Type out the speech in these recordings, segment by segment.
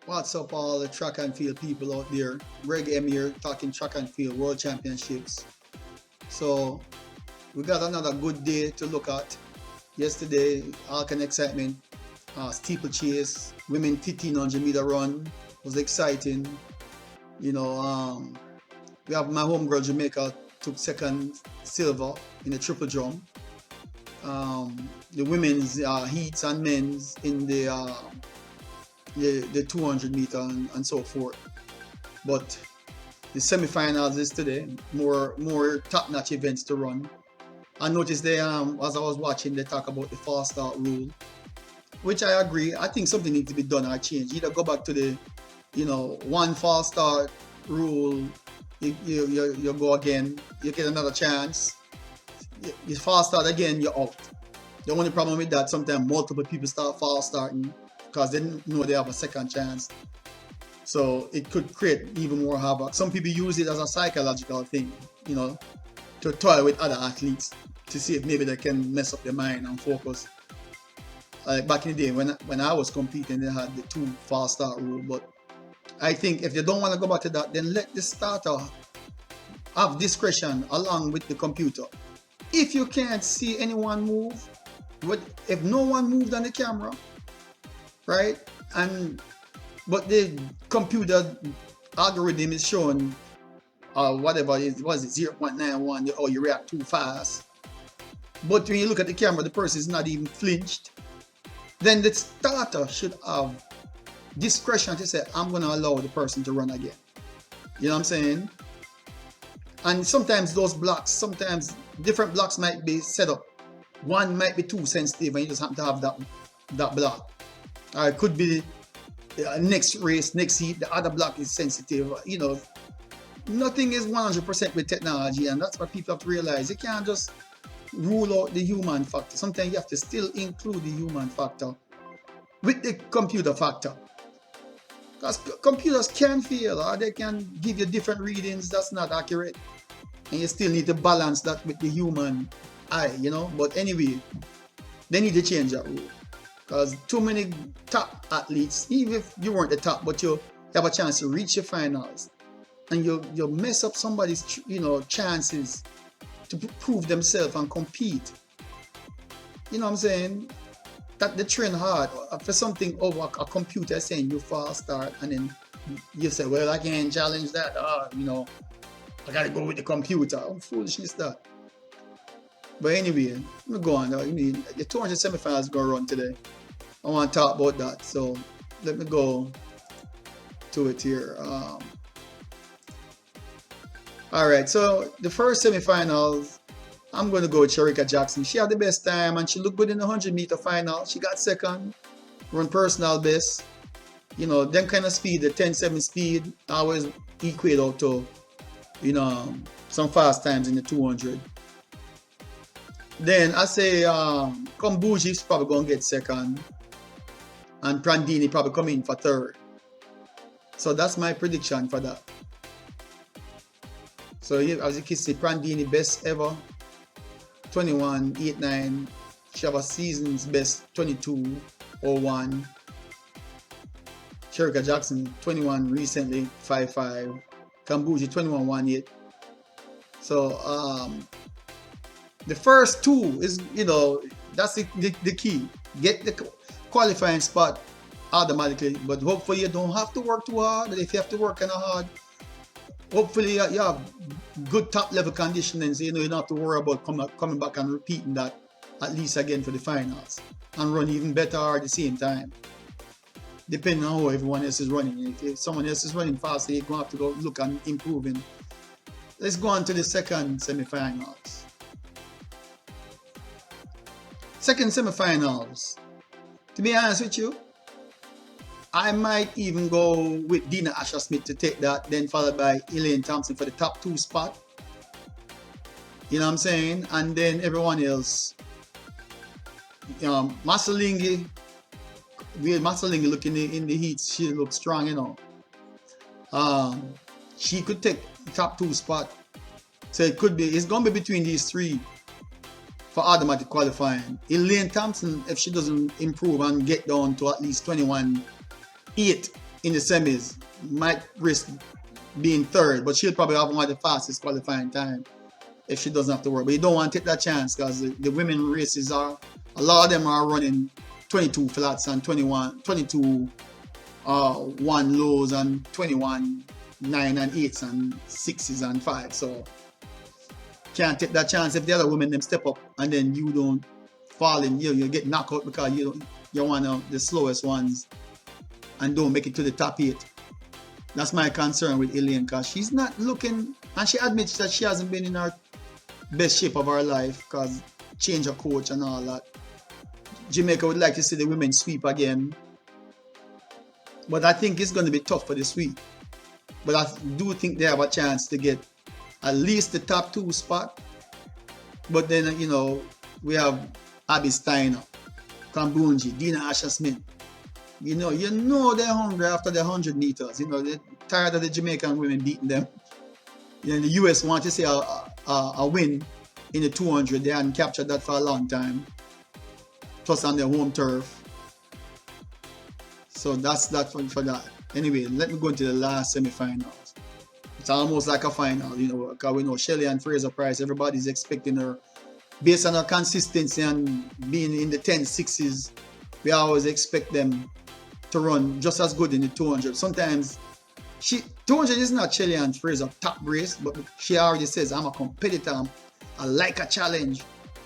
What's up, all the track and field people out there? Greg M here, talking track and field world championships. So, we got another good day to look at. Yesterday, all kind of excitement, steeplechase, women 1500 meter run was exciting. You know, we have my homegirl Jamaica took second silver in the triple jump. The women's heats and men's in the 200 meter and so forth. But the semi-finals is today. More top-notch events to run. I noticed they as I was watching, they talk about the false start rule, which I agree. I think something needs to be done or change. Either go back to the one false start rule. You go again. You get another chance. You false start again, you're out. The only problem with that, sometimes multiple people start false starting because they didn't know they have a second chance. So it could create even more havoc. Some people use it as a psychological thing, to toy with other athletes to see if maybe they can mess up their mind and focus. Like back in the day when I was competing, they had the two false start rule. But I think if they don't want to go back to that, then let the starter have discretion along with the computer. If you can't see anyone move, if no one moved on the camera, right? But the computer algorithm is showing whatever it was, 0.91, or you react too fast. But when you look at the camera, the person is not even flinched. Then the starter should have discretion to say, I'm going to allow the person to run again. You know what I'm saying? And sometimes those blocks, sometimes different blocks might be set up. One might be too sensitive and you just happen to have that block. Or it could be the next race, next heat, the other block is sensitive. Nothing is 100% with technology, and that's what people have to realize. You can't just rule out the human factor. Sometimes you have to still include the human factor with the computer factor. Because computers can fail, or they can give you different readings that's not accurate. And you still need to balance that with the human eye, But anyway, they need to change that rule. Because too many top athletes, even if you weren't the top, but you have a chance to reach your finals, and you mess up somebody's chances to prove themselves and compete. You know what I'm saying? That they train hard for something over a computer saying you fast start, and then you say, well, I can't challenge that. I gotta go with the computer. How foolishness that. But anyway, let me go on. The 200 semifinals is gonna run today. I want to talk about that. So let me go to it here. All right. So the first semifinals, I'm going to go with Shericka Jackson. She had the best time and she looked good in the 100-meter final. She got second, run personal best. Them kind of speed, the 10.7 speed, always equate out to, some fast times in the 200. Then I say Kambundji's probably going to get second. And Prandini probably come in for third. So that's my prediction for that. So as you can see, Prandini best ever, 21.89. She have a season's best 22.01. Shericka Jackson 21 recently, 5.5. Kambundji 21.18. So the first two is that's the key. Get the qualifying spot automatically, but hopefully you don't have to work too hard. If you have to work kind of hard, hopefully you have good top level conditioning, so you don't have to worry about coming back and repeating that at least again for the finals and run even better at the same time, depending on how everyone else is running. If someone else is running faster, you're going to have to go look and improving. Let's go on to the second semifinals. Second semifinals. To be honest with you, I might even go with Dina Asher-Smith to take that, then followed by Elaine Thompson for the top 2 spot. You know what I'm saying? And then everyone else. Masalingi looking in the heats, she looks strong, She could take the top 2 spot. So it's going to be between these three for automatic qualifying. Elaine Thompson, if she doesn't improve and get down to at least 21.8, in the semis might risk being third, but she'll probably have one of the fastest qualifying time if she doesn't have to work. But you don't want to take that chance because the women races are, a lot of them are running 22 flats and 22 1 lows and 21 9 and 8s and 6s and 5. So can't take that chance if the other women them step up and then you don't fall in, you get knocked out because you're one of the slowest ones and don't make it to the top 8. That's my concern with Elaine, because she's not looking, and she admits that she hasn't been in her best shape of her life because change of coach and all that. Jamaica would like to see the women sweep again, but I think it's going to be tough for the sweep. But I do think they have a chance to get at least the top 2 spot. But then, we have Abby Steiner, Kambunji, Dina Asher-Smith. You know they're hungry after the 100 meters. They're tired of the Jamaican women beating them. The US want to see a win in the 200. They hadn't captured that for a long time. Plus on their home turf. So that's that for that. Anyway, let me go into the last semi-finals. It's almost like a final, because we know Shelly-Ann Fraser-Pryce, everybody's expecting her, based on her consistency and being in the 10-6s, we always expect them to run just as good in the 200. Sometimes 200 is not Shelly-Ann Fraser's top race, but she already says, I'm a competitor, I like a challenge.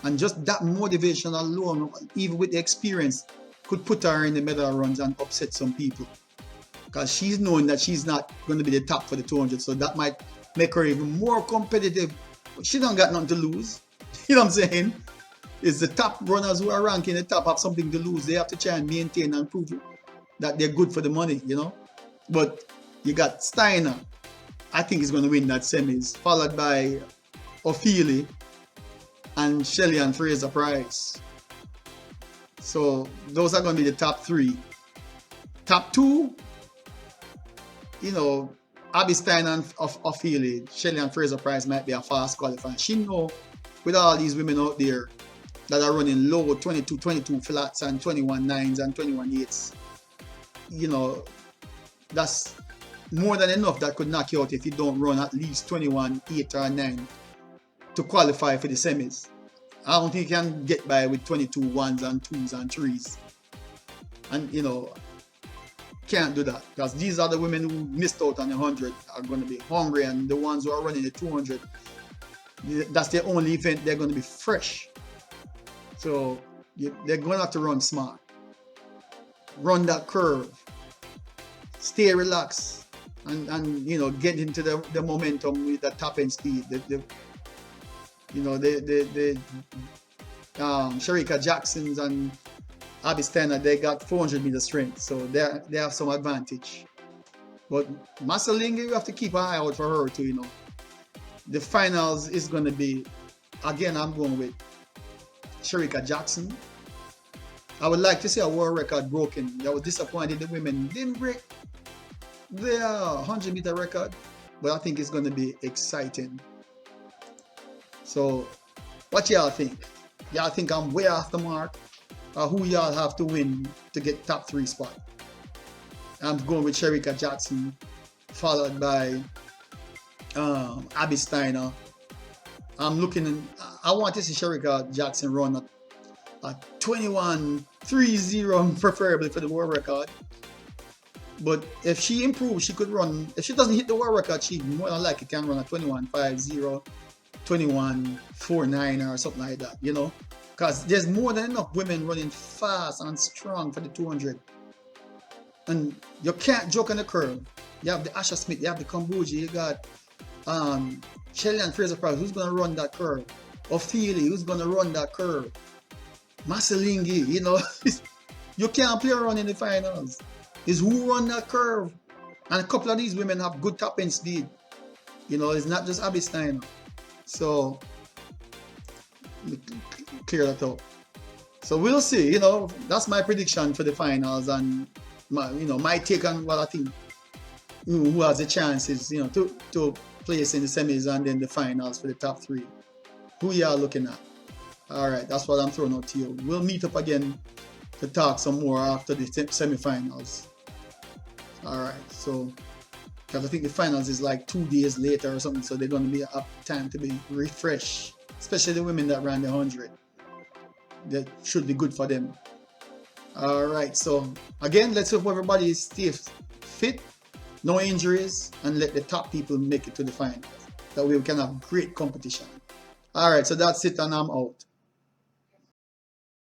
And just that motivation alone, even with the experience, could put her in the medal runs and upset some people. Because she's knowing that she's not going to be the top for the 200, so that might make her even more competitive. But she don't got nothing to lose. You know what I'm saying? It's the top runners who are ranking the top have something to lose. They have to try and maintain and prove that they're good for the money, But you got Steiner. I think he's going to win that semis, followed by Ofili and Shelly-Ann Fraser-Pryce. So those are going to be the top 3. Top 2, Abby Steiner and Ofili, Shelly-Ann Fraser-Pryce might be a fast qualifier. She know with all these women out there that are running low 22 flats and 21 9s and 21 8s. That's more than enough that could knock you out if you don't run at least 21 8 or 9 to qualify for the semis. I don't think you can get by with 22 1s and 2s and 3s. And can't do that, because these are the women who missed out on the 100 are going to be hungry, and the ones who are running the 200, that's their only event, they're going to be fresh. So they're going to have to run smart, run that curve, stay relaxed, and get into the momentum with the top end speed. Shericka Jackson's and Abby Steiner, they got 400 meter strength, so they have some advantage. But Masalingi, you have to keep an eye out for her too. The finals is going to be, again, I'm going with Shericka Jackson. I would like to see a world record broken. I was disappointed the women didn't break their 100 meter record, but I think it's going to be exciting. So, what y'all think? Y'all think I'm way off the mark? Or who y'all have to win to get top 3 spot? I'm going with Shericka Jackson, followed by Abby Steiner. I want to see Shericka Jackson run a 21.30 preferably for the world record. But if she improves, she could run. If she doesn't hit the world record, she more than likely can run a 21.50, 21.49 or something like that, Because there's more than enough women running fast and strong for the 200. And you can't joke on the curve. You have the Asher-Smith, you have the Kambunji, you got Shelly-Ann Fraser-Pryce, who's going to run that curve? Ofili, who's going to run that curve? Masalingi, you can't play around in the finals. It's who run that curve. And a couple of these women have good top end speed. It's not just Abby Steiner. So, clear that up. So we'll see, that's my prediction for the finals, and my take on what I think, who has the chances, to place in the semis and then the finals for the top 3. Who y'all looking at? All right, that's what I'm throwing out to you. We'll meet up again to talk some more after the semi-finals. All right, so because I think the finals is like 2 days later or something, so they're going to be up time to be refreshed, especially the women that ran the 100. That should be good for them. All right, so again, let's hope everybody stays fit, no injuries, and let the top people make it to the finals. That way we can have great competition. All right, so that's it, and I'm out.